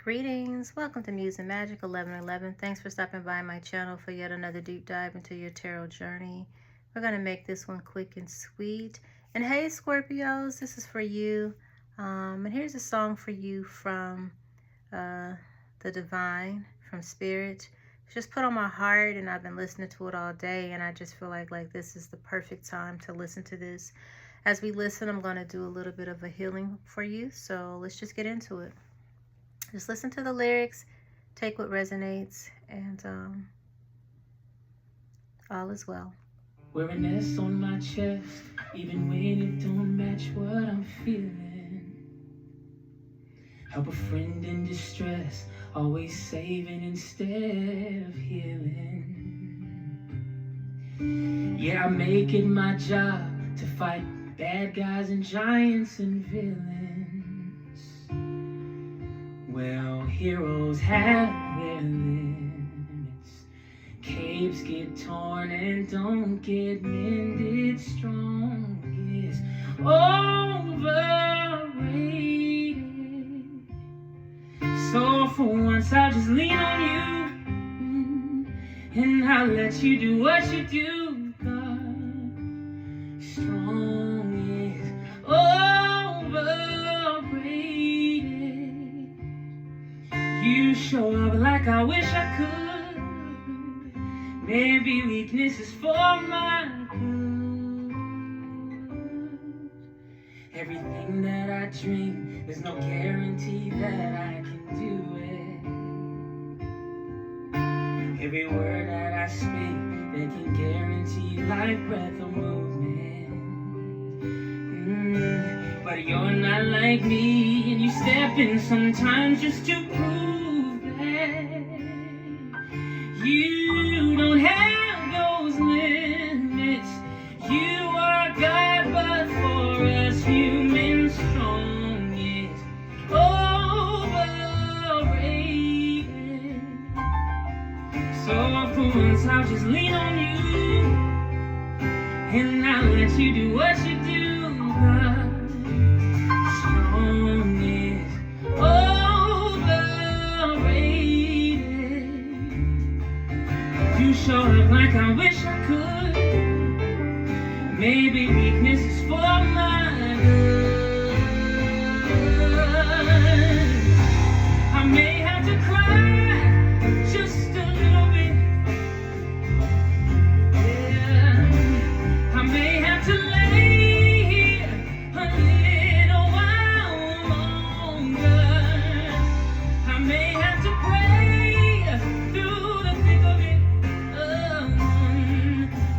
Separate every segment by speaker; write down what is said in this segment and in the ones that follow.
Speaker 1: Greetings, welcome to Muse and Magic 1111. Thanks for stopping by my channel for yet another deep dive into your tarot journey. We're going to make this one quick and sweet. And hey Scorpios, this is for you. And here's a song for you from the Divine, from Spirit. It's just put on my heart and I've been listening to it all day, and I just feel like this is the perfect time to listen to this. As we listen, I'm going to do a little bit of a healing for you, so let's just get into it. Just listen to the lyrics, take what resonates, and all is well.
Speaker 2: Wearing S on my chest, even when it don't match what I'm feeling. Help a friend in distress, always saving instead of healing. Yeah, I make it my job to fight bad guys and giants and villains. Well, heroes have their limits. Capes get torn and don't get mended. Strong is overrated. So for once I'll just lean on you, and I'll let you do what you do, God. Strong is overrated. You show up like I wish I could. Maybe weakness is for my good. Everything that I dream, there's no guarantee that I can do it. Every word that I speak, they can guarantee life, breath, or movement. But you're not like me, and you step in sometimes just to prove that you don't have those limits. You are God, but for us humans, strong is overrated. So for once I'll just lean on you, and I'll let you do what you do, God. Strong is overrated. You show up like I wish I could. Maybe weakness is for my good. I may have to cry just a little bit. Yeah. I may have to lay here a little while longer. I may have to pray through the thick of it.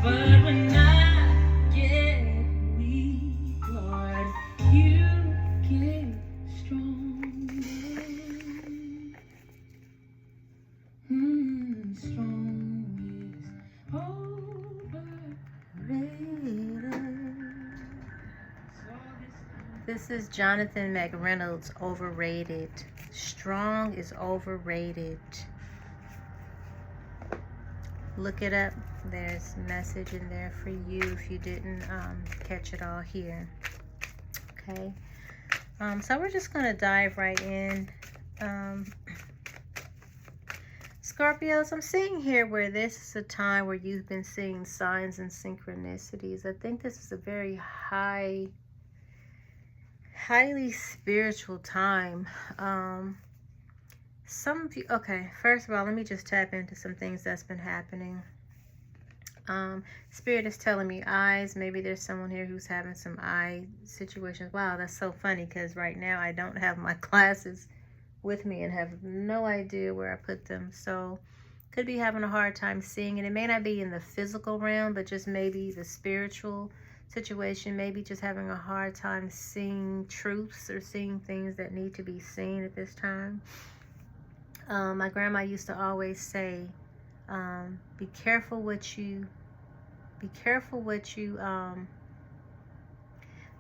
Speaker 2: But when I get weak, Lord, you get strong. Strong is overrated.
Speaker 1: This is Jonathan McReynolds, Overrated. Strong is overrated. Look it up. There's a message in there for you if you didn't catch it all here. Okay. So we're just going to dive right in. Scorpios, I'm seeing here where this is a time where you've been seeing signs and synchronicities. I think this is a very highly spiritual time. Some of you, okay, first of all, let me just tap into some things that's been happening. Spirit is telling me eyes. Maybe there's someone here who's having some eye situations. Wow, that's so funny because right now I don't have my glasses with me and have no idea where I put them. So could be having a hard time seeing it. It may not be in the physical realm, but just maybe the spiritual situation, maybe just having a hard time seeing truths or seeing things that need to be seen at this time. My grandma used to always say, be careful what you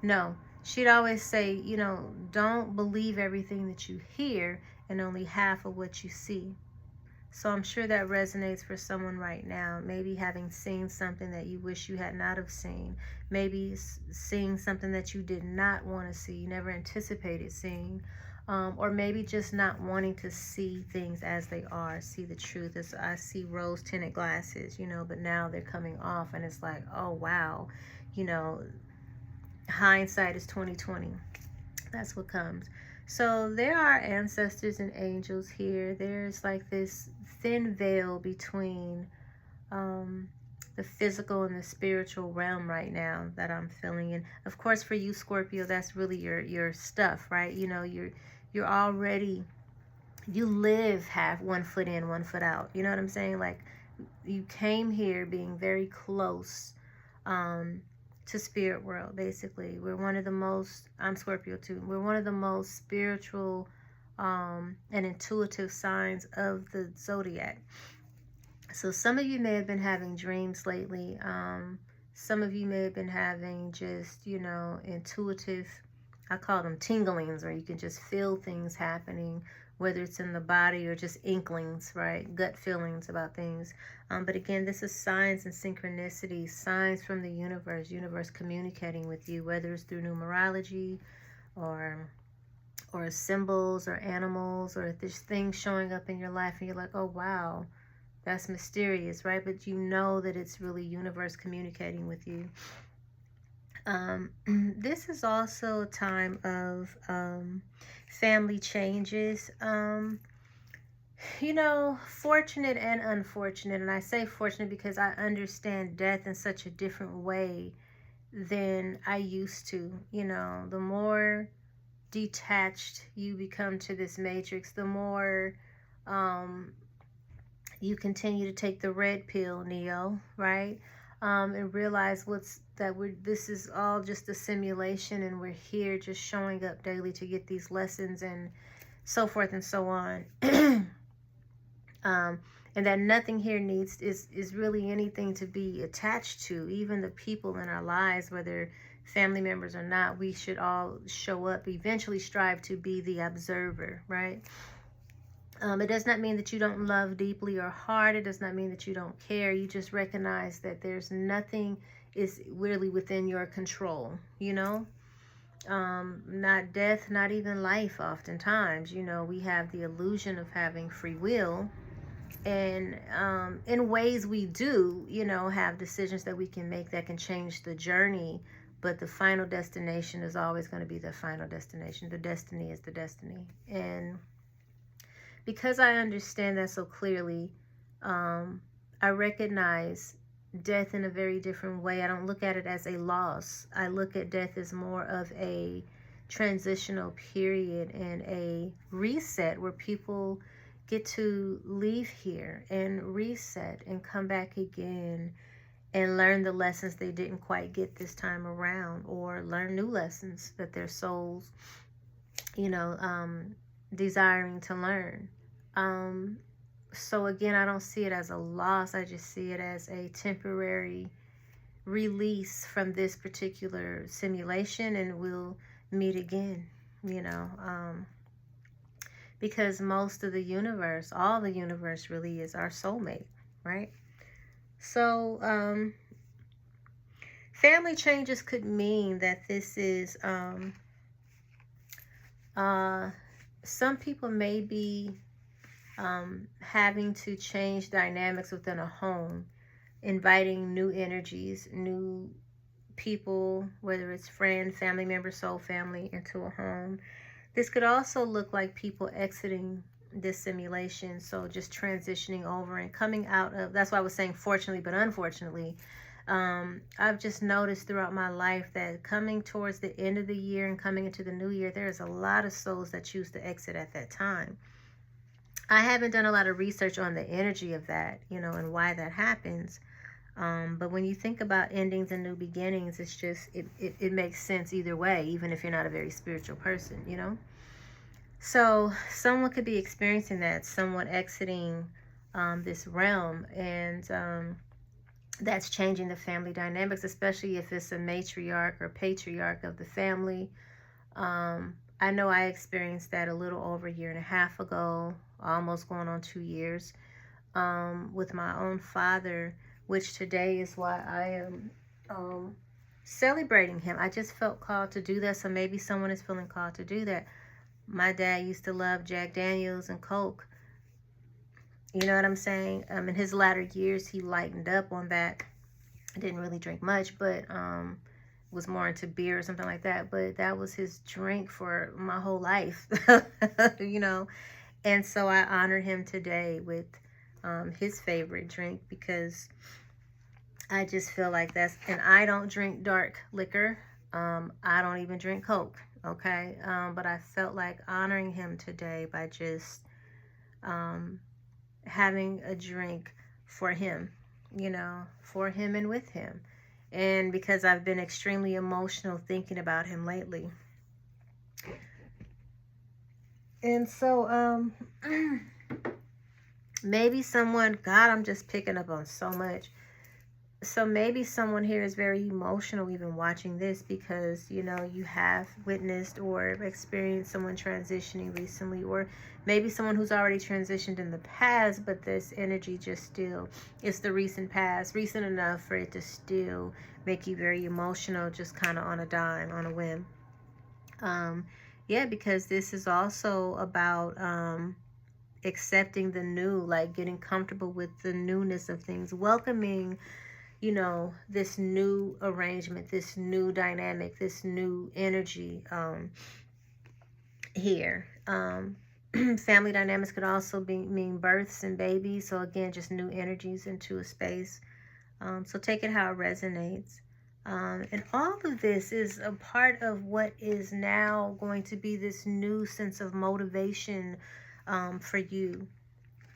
Speaker 1: no, she'd always say, you know, don't believe everything that you hear and only half of what you see. So I'm sure that resonates for someone right now. Maybe having seen something that you wish you had not have seen. Maybe seeing something that you did not want to see, you never anticipated seeing. or maybe just not wanting to see things as they are, see the truth. As I see rose tinted glasses, you know, but now they're coming off, and it's like, oh wow, you know, hindsight is 2020. That's what comes. So there are ancestors and angels here. There's like this thin veil between the physical and the spiritual realm right now that I'm feeling. And of course, for you, Scorpio, that's really your stuff, right? You know, you're already, you live half, one foot in, one foot out. You know what I'm saying? Like, you came here being very close to spirit world. Basically, we're one of the most, I'm Scorpio too, we're one of the most spiritual and intuitive signs of the zodiac. So some of you may have been having dreams lately. Some of you may have been having just, you know, intuitive, I call them tinglings, where you can just feel things happening, whether it's in the body or just inklings, right? Gut feelings about things. But again, this is signs and synchronicities, signs from the universe communicating with you, whether it's through numerology or symbols or animals, or if there's things showing up in your life and you're like, oh wow, that's mysterious, right? But you know that it's really universe communicating with you. This is also a time of family changes. You know, fortunate and unfortunate. And I say fortunate because I understand death in such a different way than I used to. You know, the more detached you become to this matrix, the more you continue to take the red pill, Neo, right? And realize this is all just a simulation, and we're here just showing up daily to get these lessons and so forth and so on. And that nothing here is really anything to be attached to. Even the people in our lives, whether family members or not, we should all show up, eventually strive to be the observer, right? It does not mean that you don't love deeply or hard. It does not mean that you don't care. You just recognize that there's nothing is really within your control, you know? Not death, not even life oftentimes. You know, we have the illusion of having free will. And in ways we do, you know, have decisions that we can make that can change the journey. But the final destination is always going to be the final destination. The destiny is the destiny. And because I understand that so clearly, I recognize death in a very different way. I don't look at it as a loss. I look at death as more of a transitional period and a reset where people get to leave here and reset and come back again and learn the lessons they didn't quite get this time around, or learn new lessons that their souls, you know, desiring to learn. So again, I don't see it as a loss. I just see it as a temporary release from this particular simulation, and we'll meet again, you know, because most of the universe, all the universe really is our soulmate, right? So family changes could mean that this is some people may be having to change dynamics within a home, inviting new energies, new people, whether it's friend, family member, soul family, into a home. This could also look like people exiting this simulation, so just transitioning over and coming out of, that's why I was saying fortunately but unfortunately. I've just noticed throughout my life that coming towards the end of the year and coming into the new year, there's a lot of souls that choose to exit at that time. I haven't done a lot of research on the energy of that, you know, and why that happens. But when you think about endings and new beginnings, it's just, it makes sense either way, even if you're not a very spiritual person, you know? So someone could be experiencing that, someone exiting this realm, and that's changing the family dynamics, especially if it's a matriarch or patriarch of the family. I know I experienced that a little over a year and a half ago, almost going on 2 years, with my own father, which today is why I am celebrating him. I just felt called to do that, so maybe someone is feeling called to do that. My dad used to love Jack Daniels and Coke. You know what I'm saying? In his latter years, he lightened up on that. Didn't really drink much, but was more into beer or something like that. But that was his drink for my whole life, you know. And so I honored him today with his favorite drink, because I just feel like that's, and I don't drink dark liquor. I don't even drink Coke, okay? But I felt like honoring him today by just having a drink for him, you know, for him and with him. And because I've been extremely emotional thinking about him lately. And so, maybe someone, God, I'm just picking up on so much. So maybe someone here is very emotional even watching this, because, you know, you have witnessed or experienced someone transitioning recently, or maybe someone who's already transitioned in the past, but this energy just still, it's the recent past, recent enough for it to still make you very emotional, just kind of on a dime, on a whim. Yeah, because this is also about accepting the new, like getting comfortable with the newness of things, welcoming, you know, this new arrangement, this new dynamic, this new energy here. Family dynamics could also mean births and babies. So again, just new energies into a space. So take it how it resonates. And all of this is a part of what is now going to be this new sense of motivation for you.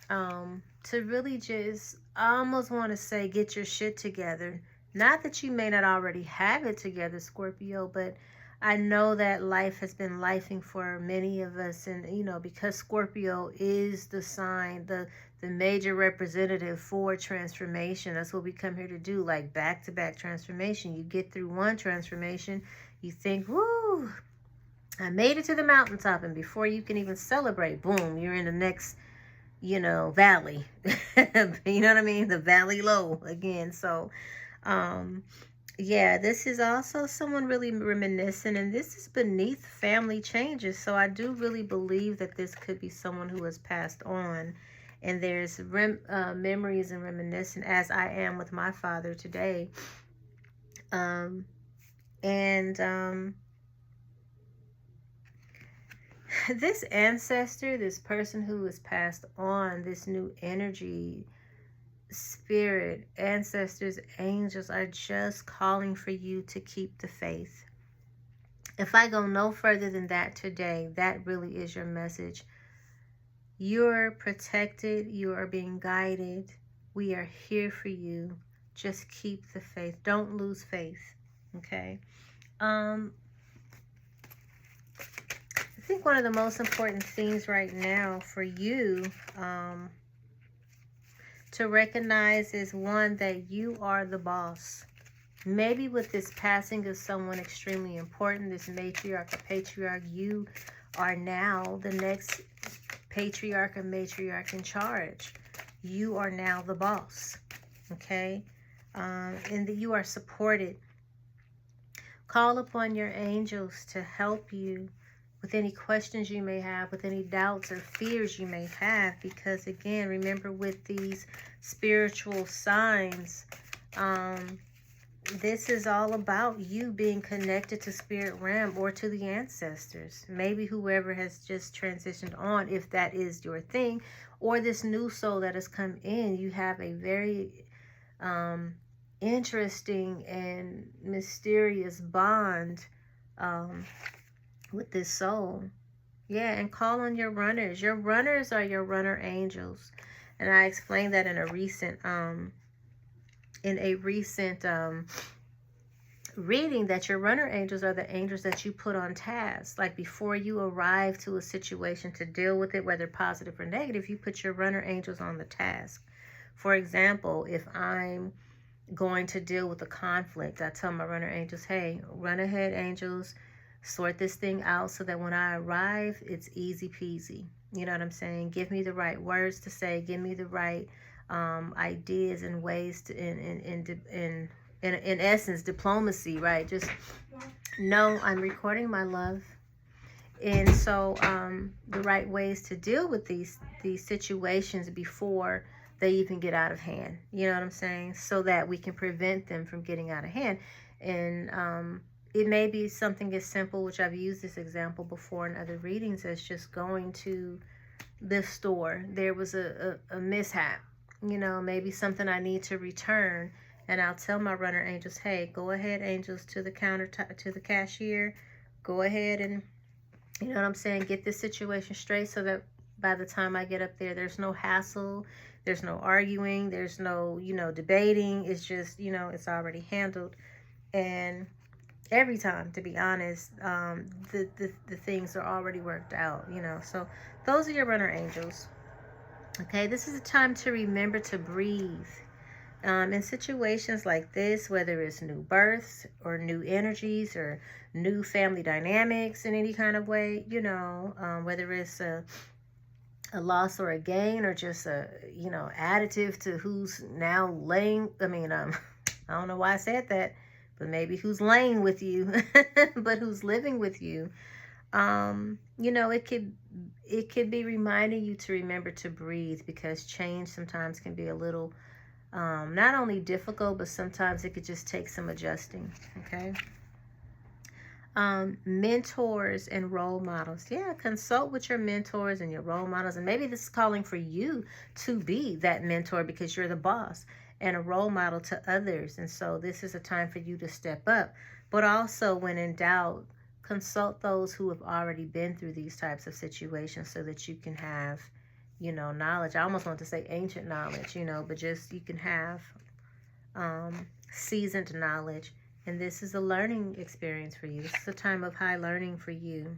Speaker 1: To really just, I almost want to say, get your shit together. Not that you may not already have it together, Scorpio, but I know that life has been lifing for many of us. And, you know, because Scorpio is the sign, the major representative for transformation. That's what we come here to do, like back-to-back transformation. You get through one transformation, you think, woo, I made it to the mountaintop. And before you can even celebrate, boom, you're in the next, you know, valley. You know what I mean? The valley low again. So, yeah, this is also someone really reminiscent, and this is beneath family changes. So I do really believe that this could be someone who has passed on, and there's memories and reminiscent, as I am with my father today. This ancestor, this person who has passed on, this new energy, spirit, ancestors, angels are just calling for you to keep the faith. If I go no further than that today, that really is your message. You're protected. You are being guided. We are here for you. Just keep the faith. Don't lose faith. Okay? I think one of the most important things right now for you to recognize is, one, that you are the boss. Maybe with this passing of someone extremely important, this matriarch or patriarch, you are now the next patriarch or matriarch in charge. You are now the boss, okay? And that you are supported. Call upon your angels to help you with any questions you may have, with any doubts or fears you may have, because again, remember, with these spiritual signs, this is all about you being connected to spirit realm or to the ancestors. Maybe whoever has just transitioned on, if that is your thing, or this new soul that has come in, you have a very interesting and mysterious bond with this soul. Yeah, and call on your runners. Your runners are your runner angels. And I explained that in a recent reading, that your runner angels are the angels that you put on task. Like before you arrive to a situation to deal with it, whether positive or negative, you put your runner angels on the task. For example, if I'm going to deal with a conflict, I tell my runner angels, hey, run ahead, angels, sort this thing out so that when I arrive, it's easy peasy. You know what I'm saying? Give me the right words to say. Give me the right ideas and ways to, in essence, diplomacy, right? Just know I'm recording, my love. And so the right ways to deal with these situations before they even get out of hand, you know what I'm saying, so that we can prevent them from getting out of hand. And it may be something as simple, which I've used this example before in other readings, as just going to the store. There was a mishap, you know, maybe something I need to return, and I'll tell my runner angels, hey, go ahead, angels, to the counter, to the cashier, go ahead and, you know what I'm saying, get this situation straight, so that by the time I get up there, there's no hassle, there's no arguing, there's no, you know, debating. It's just, you know, it's already handled. And every time, to be honest, the things are already worked out, you know. So those are your runner angels. Okay, this is a time to remember to breathe. In situations like this, whether it's new births or new energies or new family dynamics in any kind of way, you know, whether it's a loss or a gain, or just a, you know, additive to who's now laying, I don't know why I said that, but maybe who's laying with you, but who's living with you. You know, it could be reminding you to remember to breathe, because change sometimes can be a little not only difficult, but sometimes it could just take some adjusting. Okay. Mentors and role models. Yeah, consult with your mentors and your role models. And maybe this is calling for you to be that mentor, because you're the boss and a role model to others. And so this is a time for you to step up. But also, when in doubt, consult those who have already been through these types of situations, so that you can have, you know, knowledge. I almost want to say ancient knowledge, you know, but just you can have seasoned knowledge. And this is a learning experience for you. This is a time of high learning for you.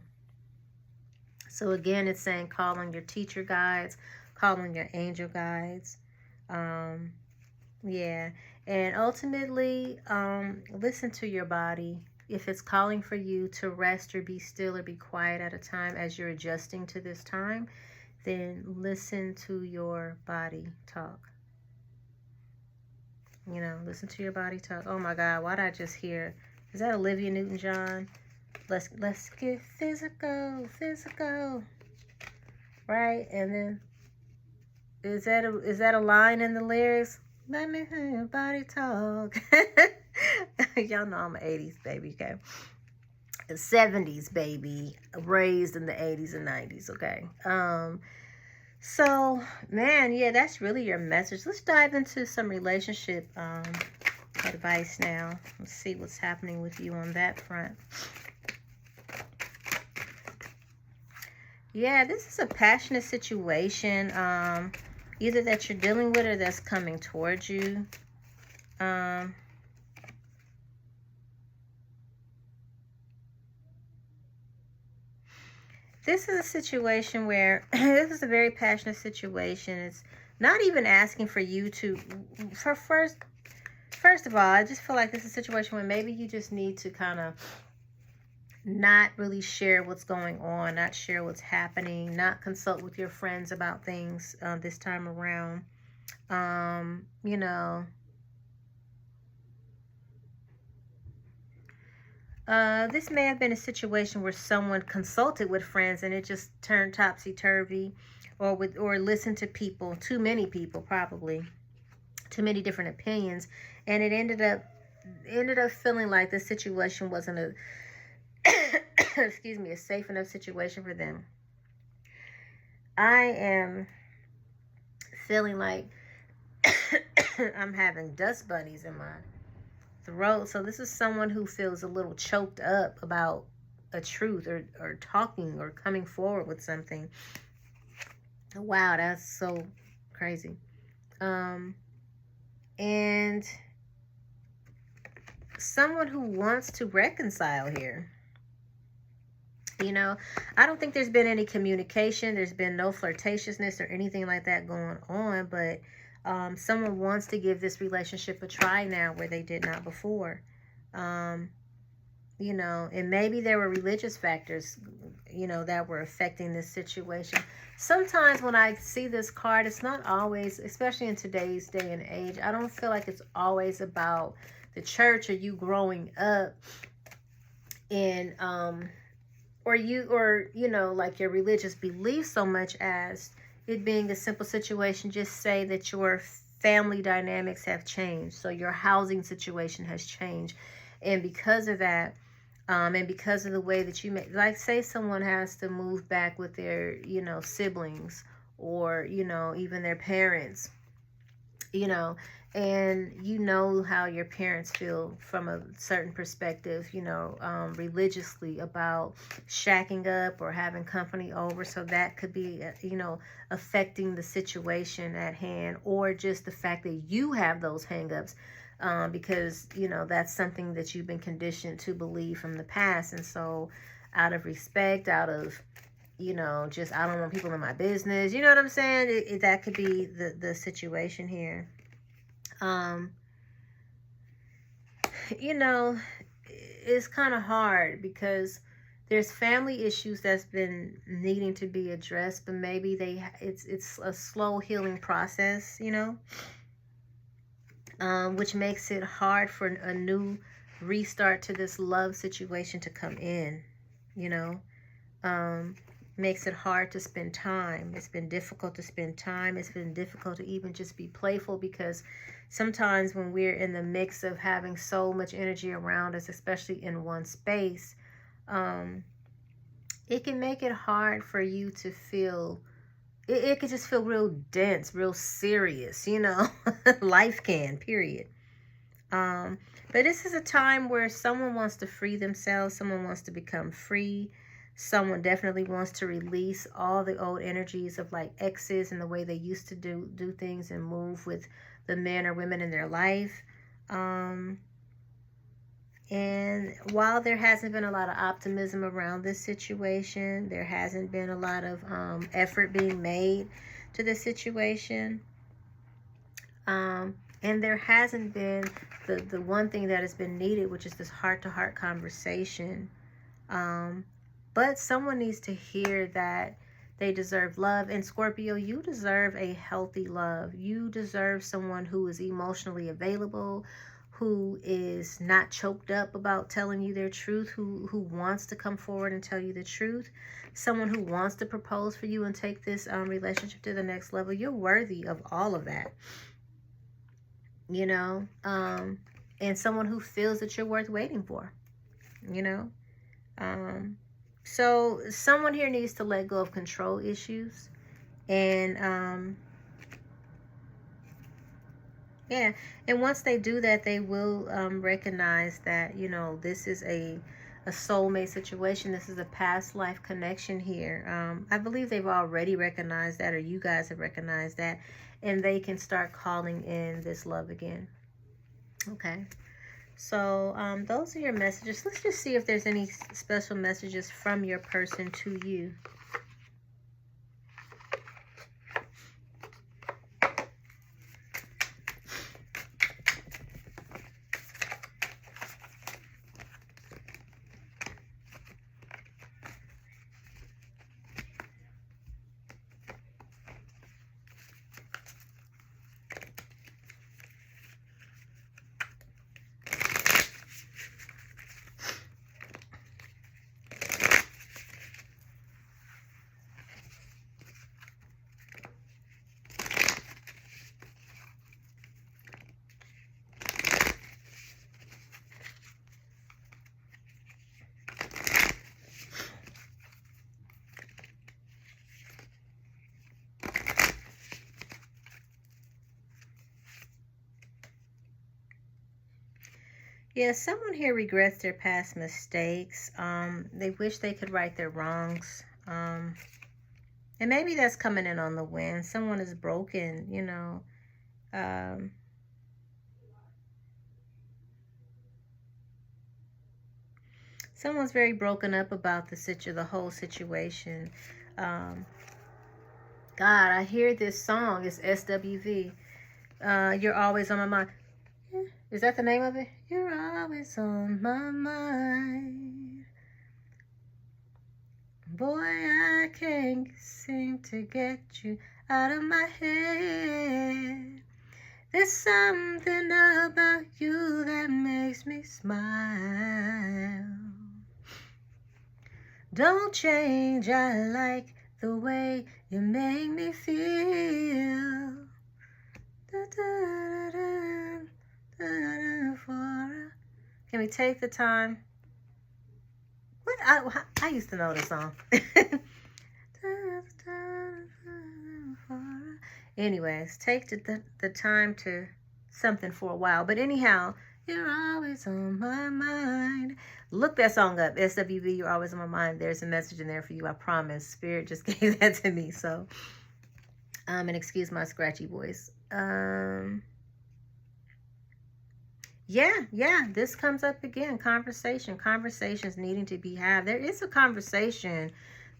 Speaker 1: So again, it's saying call on your teacher guides, call on your angel guides. Yeah. And ultimately, listen to your body. If it's calling for you to rest or be still or be quiet at a time as you're adjusting to this time, then listen to your body talk. You know, listen to your body talk. Oh my God, why did I just hear? Is that Olivia Newton-John? Let's get physical. Right? And then is that a line in the lyrics? Let me hear your body talk. Y'all know I'm an 80s baby, okay? 70s baby, raised in the 80s and 90s, okay? So, man, yeah, that's really your message. Let's dive into some relationship advice now. Let's see what's happening with you on that front. Yeah, this is a passionate situation, either that you're dealing with or that's coming towards you. This is a situation where this is a very passionate situation. It's not even asking for you to, first of all, I just feel like this is a situation where maybe you just need to kind of not really share what's going on, not share what's happening, not consult with your friends about things this time around. You know, this may have been a situation where someone consulted with friends and it just turned topsy-turvy, or listened to people, too many people probably, too many different opinions, and it ended up feeling like the situation wasn't a excuse me, a safe enough situation for them. I am feeling like I'm having dust bunnies in my throat. So this is someone who feels a little choked up about a truth, or talking or coming forward with something. Wow, that's so crazy. And someone who wants to reconcile here. You know, I don't think there's been any communication. There's been no flirtatiousness or anything like that going on, but someone wants to give this relationship a try now where they did not before. You know, and maybe there were religious factors, you know, that were affecting this situation. Sometimes when I see this card, it's not always, especially in today's day and age, I don't feel like it's always about the church or you growing up in or you know, like your religious beliefs so much as it being a simple situation. Just say that your family dynamics have changed, so your housing situation has changed, and because of that, and because of the way that you make, like, say someone has to move back with their, you know, siblings, or, you know, even their parents, you know, and you know how your parents feel from a certain perspective, you know, religiously, about shacking up or having company over. So that could be, you know, affecting the situation at hand, or just the fact that you have those hangups, because, you know, that's something that you've been conditioned to believe from the past. And so out of respect, out of, you know, just, I don't want people in my business. You know what I'm saying? That could be the situation here. You know, it's kind of hard because there's family issues that's been needing to be addressed, but maybe it's a slow healing process, you know, which makes it hard for a new restart to this love situation to come in, you know. Makes it hard to spend time. It's been difficult to spend time. It's been difficult to even just be playful, because sometimes when we're in the mix of having so much energy around us, especially in one space, it can make it hard for you to feel, it can just feel real dense, real serious, you know. Life can, period. But this is a time where someone wants to free themselves. Someone wants to become free. Someone definitely wants to release all the old energies of, like, exes and the way they used to do things and move with the men or women in their life. And while there hasn't been a lot of optimism around this situation, there hasn't been a lot of effort being made to this situation. And there hasn't been the one thing that has been needed, which is this heart-to-heart conversation. But someone needs to hear that they deserve love. And Scorpio, you deserve a healthy love. You deserve someone who is emotionally available, who is not choked up about telling you their truth, who wants to come forward and tell you the truth. Someone who wants to propose for you and take this relationship to the next level. You're worthy of all of that, you know. And someone who feels that you're worth waiting for, you know. So someone here needs to let go of control issues. And yeah, and once they do that, they will recognize that, you know, this is a soulmate situation. This is a past life connection here. I believe they've already recognized that, or you guys have recognized that, and they can start calling in this love again. Okay. So those are your messages. Let's just see if there's any special messages from your person to you. Yeah, someone here regrets their past mistakes. They wish they could right their wrongs. And maybe that's coming in on the wind. Someone is broken, you know. Someone's very broken up about the whole situation. God, I hear this song. It's SWV. You're always on my mind. Is that the name of it? You're always on my mind. Boy, I can't seem to get you out of my head. There's something about you that makes me smile. Don't change, I like the way you make me feel. Can we take the time? What? I used to know this song. Anyways, take the time to something for a while. But anyhow, you're always on my mind. Look that song up. SWV, you're always on my mind. There's a message in there for you. I promise. Spirit just gave that to me. So, and excuse my scratchy voice. Yeah, this comes up again. Conversations needing to be had. There is a conversation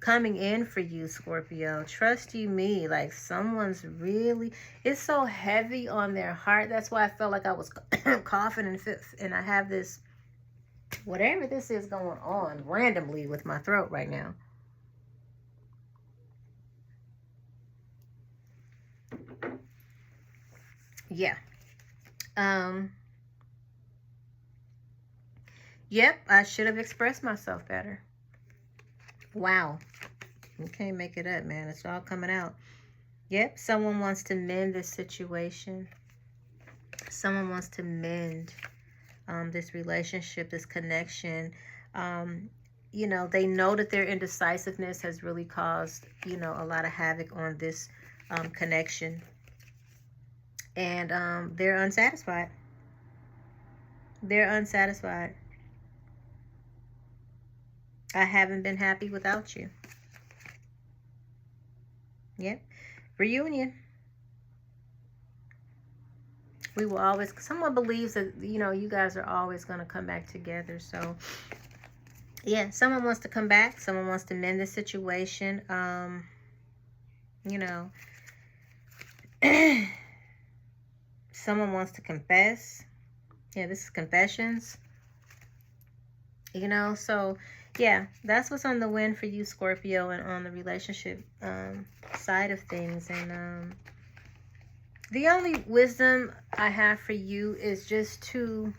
Speaker 1: coming in for you, Scorpio. Trust you me, like someone's really, it's so heavy on their heart. That's why I felt like I was coughing and I have this, whatever this is going on randomly with my throat right now. Yeah. Yep, I should have expressed myself better. Wow. You can't make it up, man. It's all coming out. Yep, someone wants to mend this situation. Someone wants to mend this relationship, this connection. You know, they know that their indecisiveness has really caused, you know, a lot of havoc on this connection. And they're unsatisfied. They're unsatisfied. I haven't been happy without you. Yep. Reunion. We will always, someone believes that, you know, you guys are always going to come back together. So, yeah, someone wants to come back. Someone wants to mend the situation. You know, someone wants to confess. Yeah, this is confessions. You know, so yeah, that's what's on the win for you, Scorpio, and on the relationship side of things. And the only wisdom I have for you is just to,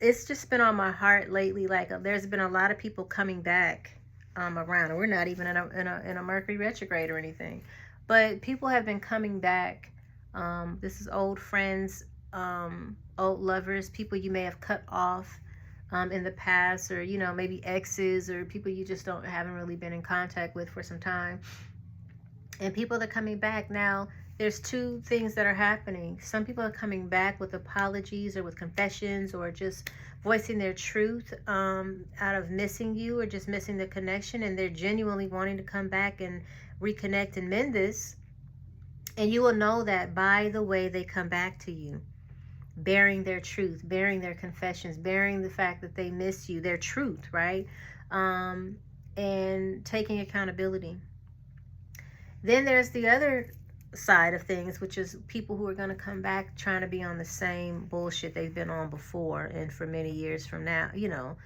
Speaker 1: it's just been on my heart lately. Like there's been a lot of people coming back around, and we're not even in a Mercury retrograde or anything, but people have been coming back. This is old friends, old lovers, people you may have cut off in the past, or, you know, maybe exes or people you just haven't really been in contact with for some time. And people that are coming back now, there's two things that are happening. Some people are coming back with apologies or with confessions or just voicing their truth out of missing you or just missing the connection, and they're genuinely wanting to come back and reconnect and mend this. And you will know that by the way they come back to you, bearing their truth, bearing their confessions, bearing the fact that they miss you, their truth, right? And taking accountability. Then there's the other side of things, which is people who are going to come back trying to be on the same bullshit they've been on before and for many years from now, you know,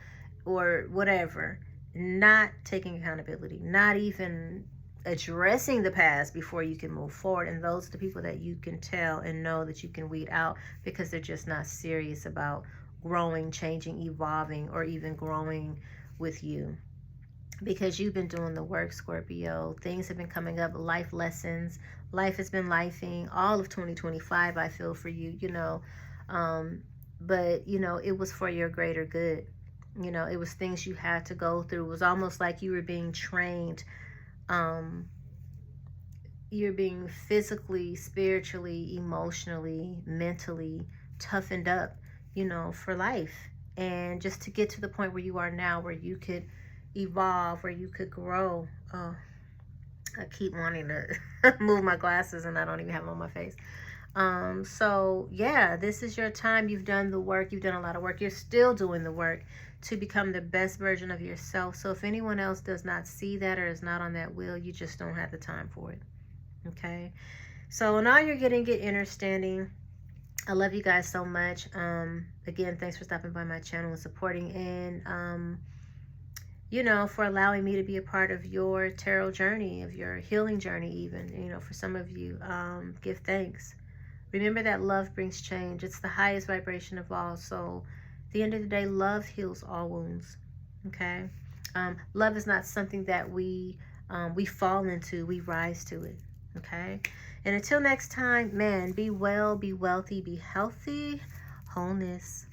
Speaker 1: or whatever. Not taking accountability, not even addressing the past before you can move forward. And those are the people that you can tell and know that you can weed out because they're just not serious about growing, changing, evolving, or even growing with you. Because you've been doing the work, Scorpio. Things have been coming up, life lessons. Life has been lifing all of 2025, I feel, for you, you know. But, you know, it was for your greater good. You know, it was things you had to go through. It was almost like you were being trained. You're being physically, spiritually, emotionally, mentally toughened up, you know, for life. And just to get to the point where you are now, where you could evolve, where you could grow. Oh, I keep wanting to move my glasses and I don't even have them on my face. So yeah, this is your time. You've done the work. You've done a lot of work. You're still doing the work to become the best version of yourself. So if anyone else does not see that or is not on that wheel, you just don't have the time for it. Okay. So now you're getting good understanding. I love you guys so much. Again, thanks for stopping by my channel and supporting, and you know, for allowing me to be a part of your tarot journey, of your healing journey even. You know, for some of you, give thanks. Remember that love brings change. It's the highest vibration of all. So at the end of the day, love heals all wounds. Okay. Love is not something that we fall into. We rise to it. Okay? And until next time, man, be well, be wealthy, be healthy. Wholeness.